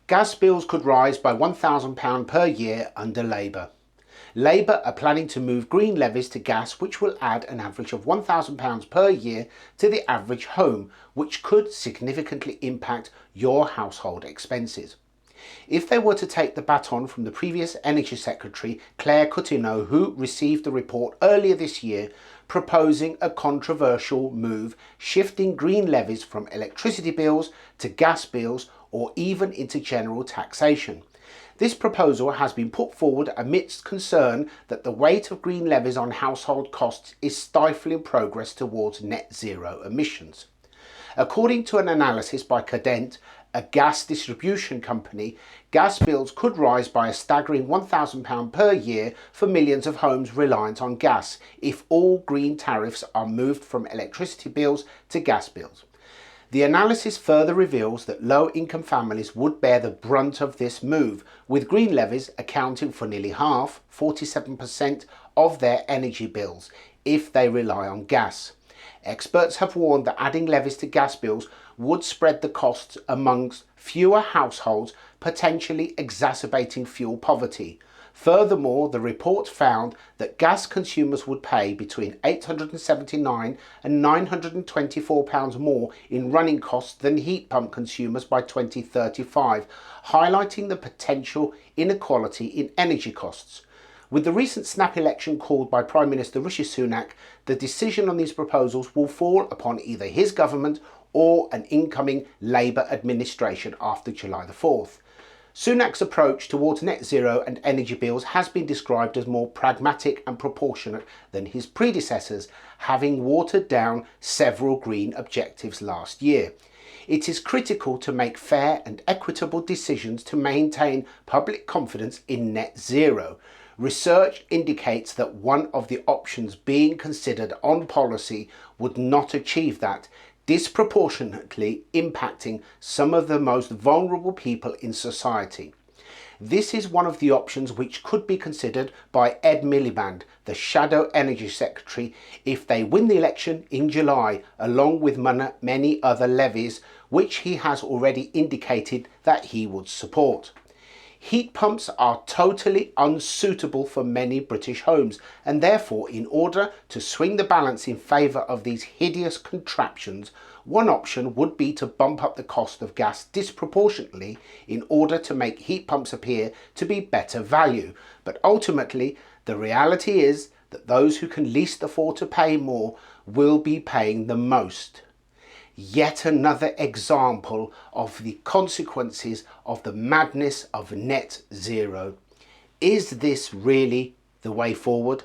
Gas bills could rise by £1,000 per year under Labour. Labour are planning to move green levies to gas, which will add an average of £1,000 per year to the average home, which could significantly impact your household expenses. If they were to take the baton from the previous Energy Secretary, Claire Coutinho, who received the report earlier this year, proposing a controversial move, shifting green levies from electricity bills to gas bills or even into general taxation. This proposal has been put forward amidst concern that the weight of green levies on household costs is stifling progress towards net zero emissions. According to an analysis by Cadent, a gas distribution company, gas bills could rise by a staggering £1,000 per year for millions of homes reliant on gas if all green tariffs are moved from electricity bills to gas bills. The analysis further reveals that low-income families would bear the brunt of this move, with green levies accounting for nearly half, 47%, of their energy bills if they rely on gas. Experts have warned that adding levies to gas bills would spread the costs amongst fewer households, potentially exacerbating fuel poverty. Furthermore, the report found that gas consumers would pay between £879 and £924 more in running costs than heat pump consumers by 2035, highlighting the potential inequality in energy costs. With the recent snap election called by Prime Minister Rishi Sunak, the decision on these proposals will fall upon either his government or an incoming Labour administration after July the 4th. Sunak's approach towards net zero and energy bills has been described as more pragmatic and proportionate than his predecessors, having watered down several green objectives last year. It is critical to make fair and equitable decisions to maintain public confidence in net zero. Research indicates that one of the options being considered on policy would not achieve that, disproportionately impacting some of the most vulnerable people in society. This is one of the options which could be considered by Ed Miliband, the Shadow Energy Secretary, if they win the election in July, along with many other levies, which he has already indicated that he would support. Heat pumps are totally unsuitable for many British homes, and therefore, in order to swing the balance in favour of these hideous contraptions, one option would be to bump up the cost of gas disproportionately in order to make heat pumps appear to be better value. But ultimately, the reality is that those who can least afford to pay more will be paying the most. Yet another example of the consequences of the madness of net zero. Is this really the way forward?